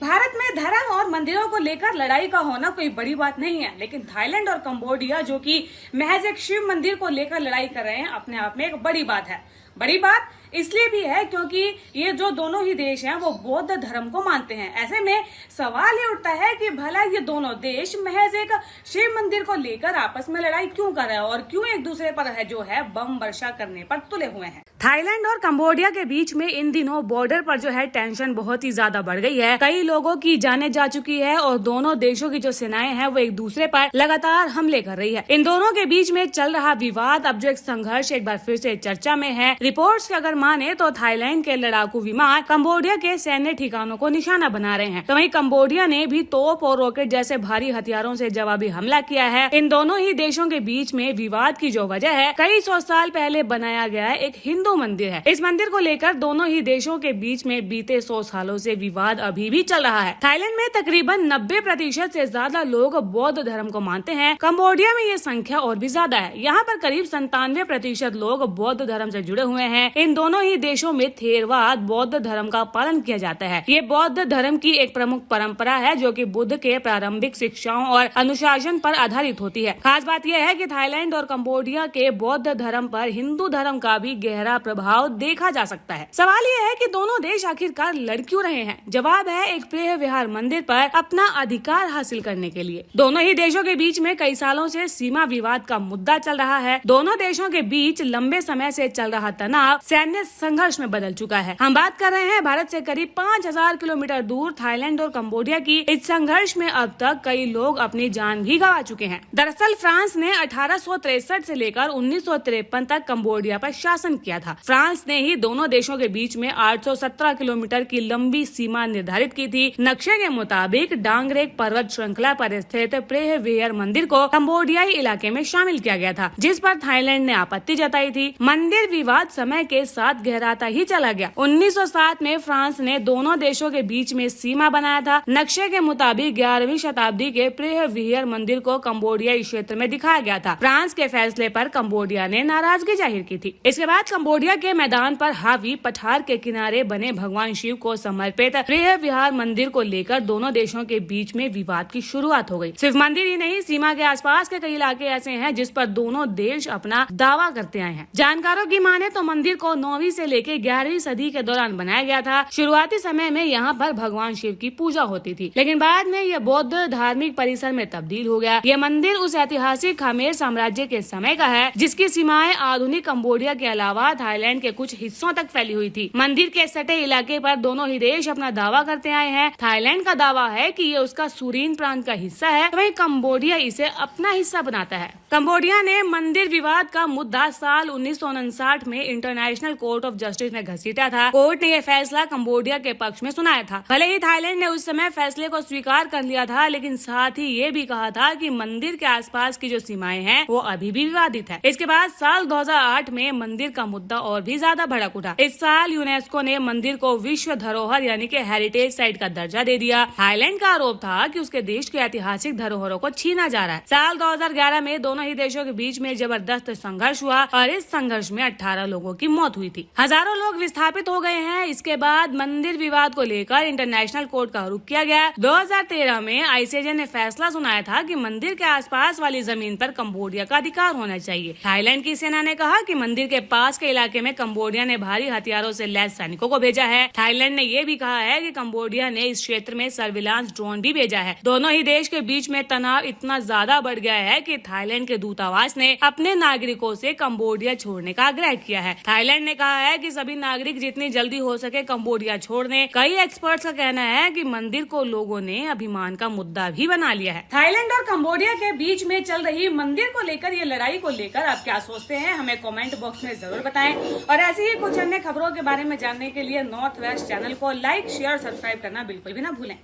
भारत में धर्म और मंदिरों को लेकर लड़ाई का होना कोई बड़ी बात नहीं है, लेकिन थाईलैंड और कंबोडिया जो कि महज एक शिव मंदिर को लेकर लड़ाई कर रहे हैं, अपने आप में एक बड़ी बात है। बड़ी बात इसलिए भी है क्योंकि ये जो दोनों ही देश हैं वो बौद्ध धर्म को मानते हैं। ऐसे में सवाल ये उठता है कि भला ये दोनों देश महज एक शिव मंदिर को लेकर आपस में लड़ाई क्यों कर रहे हैं और क्यों एक दूसरे पर है जो है बम वर्षा करने पर तुले हुए हैं। थाईलैंड और कंबोडिया के बीच में इन दिनों बॉर्डर पर जो है टेंशन बहुत ही ज्यादा बढ़ गई है। कई लोगों की जाने जा चुकी है और दोनों देशों की जो सेनाएं हैं वो एक दूसरे पर लगातार हमले कर रही है। इन दोनों के बीच में चल रहा विवाद, अब जो एक संघर्ष एक बार फिर से चर्चा में है। रिपोर्ट्स के अगर माने तो थाईलैंड के लड़ाकू विमान कंबोडिया के सैन्य ठिकानों को निशाना बना रहे हैं, तो वहीं कंबोडिया ने भी तोप और रॉकेट जैसे भारी हथियारों से जवाबी हमला किया है। इन दोनों ही देशों के बीच में विवाद की जो वजह है, कई 100 साल पहले बनाया गया एक हिंदू मंदिर है। इस मंदिर को लेकर दोनों ही देशों के बीच में बीते 100 सालों से विवाद अभी भी चल रहा है। थाईलैंड में तकरीबन 90% से ज्यादा लोग बौद्ध धर्म को मानते हैं। कंबोडिया में ये संख्या और भी ज्यादा है। यहाँ पर करीब 97% लोग बौद्ध धर्म से जुड़े हुए हैं। इन दोनों ही देशों में थेरवाद बौद्ध धर्म का पालन किया जाता है। ये बौद्ध धर्म की एक प्रमुख परंपरा है जो कि बुद्ध के प्रारंभिक शिक्षाओं और अनुशासन पर आधारित होती है। खास बात यह है कि थाईलैंड और कंबोडिया के बौद्ध धर्म पर हिंदू धर्म का भी गहरा प्रभाव देखा जा सकता है। सवाल ये है कि दोनों देश आखिरकार लड़ क्यों रहे हैं? जवाब है एक प्रिय विहार मंदिर पर अपना अधिकार हासिल करने के लिए। दोनों ही देशों के बीच में कई सालों से सीमा विवाद का मुद्दा चल रहा है। दोनों देशों के बीच लंबे समय से चल रहा तनाव सैन्य संघर्ष में बदल चुका है। हम बात कर रहे हैं भारत से करीब 5000 किलोमीटर दूर थाईलैंड और कंबोडिया की। इस संघर्ष में अब तक कई लोग अपनी जान भी गंवा चुके हैं। दरअसल फ्रांस ने 1863 से लेकर 1953 तक कंबोडिया पर शासन किया था। फ्रांस ने ही दोनों देशों के बीच में 817 किलोमीटर की लंबी सीमा निर्धारित की थी। नक्शे के मुताबिक डांगरेक पर्वत श्रृंखला पर स्थित प्रेह वेयर मंदिर को कंबोडियाई इलाके में शामिल किया गया था, जिस पर थाईलैंड ने आपत्ति जताई थी। मंदिर विवाद समय के साथ गहराता ही चला गया। 1907 में फ्रांस ने दोनों देशों के बीच में सीमा बनाया था। नक्शे के मुताबिक 11वीं शताब्दी के प्रेह वियर मंदिर को कंबोडियाई क्षेत्र में दिखाया गया था। फ्रांस के फैसले पर कंबोडिया ने नाराजगी जाहिर की थी। इसके बाद कंबोडिया के मैदान पर हावी पठार के किनारे बने भगवान शिव को समर्पित प्रेह विहार मंदिर को लेकर दोनों देशों के बीच में विवाद की शुरुआत हो गई। सिर्फ मंदिर ही नहीं, सीमा के आसपास के कई इलाके ऐसे हैं जिस पर दोनों देश अपना दावा करते आए हैं। जानकारों की माने तो मंदिर को 9वीं से लेकर 11वीं सदी के दौरान बनाया गया था। शुरुआती समय में यहाँ पर भगवान शिव की पूजा होती थी, लेकिन बाद में यह बौद्ध धार्मिक परिसर में तब्दील हो गया। यह मंदिर उस ऐतिहासिक खमेर साम्राज्य के समय का है जिसकी सीमाएं आधुनिक कंबोडिया के अलावा थाईलैंड के कुछ हिस्सों तक फैली हुई थी। मंदिर के सटे इलाके पर दोनों ही देश अपना दावा करते आए हैं। थाईलैंड का दावा है कि ये उसका सुरीन प्रांत का हिस्सा है, वहीं कंबोडिया इसे अपना हिस्सा बनाता है। कंबोडिया ने मंदिर विवाद का मुद्दा साल 1959 में इंटरनेशनल कोर्ट ऑफ जस्टिस में घसीटा था। कोर्ट ने यह फैसला कंबोडिया के पक्ष में सुनाया था। भले ही थाईलैंड ने उस समय फैसले को स्वीकार कर लिया था, लेकिन साथ ही ये भी कहा था कि मंदिर के आसपास की जो सीमाएं हैं वो अभी भी विवादित है। इसके बाद साल 2008 में मंदिर का मुद्दा और भी ज्यादा भड़क उठा। इस साल यूनेस्को ने मंदिर को विश्व धरोहर यानी कि हेरिटेज साइट का दर्जा दे दिया। थाईलैंड का आरोप था कि उसके देश की ऐतिहासिक धरोहरों को छीना जा रहा है। साल 2011 में दोनों ही देशों के बीच में जबरदस्त संघर्ष हुआ और इस संघर्ष में 18 लोगों की मौत हुई थी। हजारों लोग विस्थापित हो गए हैं। इसके बाद मंदिर विवाद को लेकर इंटरनेशनल कोर्ट का रुख किया गया। 2013 में आईसीजे ने फैसला सुनाया था कि मंदिर के आसपास वाली जमीन पर कंबोडिया का अधिकार होना चाहिए। थाईलैंड की सेना ने कहा कि मंदिर के पास के इलाके में कंबोडिया ने भारी हथियारों से लैस सैनिकों को भेजा है। थाईलैंड ने यह भी कहा है कि कंबोडिया ने इस क्षेत्र में सर्विलांस ड्रोन भी भेजा है। दोनों ही देश के बीच में तनाव इतना ज्यादा बढ़ गया है कि थाईलैंड के दूतावास ने अपने नागरिकों से कंबोडिया छोड़ने का आग्रह किया है। थाईलैंड ने कहा है कि सभी नागरिक जितनी जल्दी हो सके कंबोडिया छोड़ दें। कई एक्सपर्ट्स का कहना है कि मंदिर को लोगों ने अभिमान का मुद्दा भी बना लिया है। थाईलैंड और कंबोडिया के बीच में चल रही मंदिर को लेकर ये लड़ाई को लेकर आप क्या सोचते हैं, हमें कमेंट बॉक्स में जरूर बताएं। और ऐसी ही कुछ अन्य खबरों के बारे में जानने के लिए नॉर्थ वेस्ट चैनल को लाइक, शेयर, सब्सक्राइब करना बिल्कुल भी ना भूलें।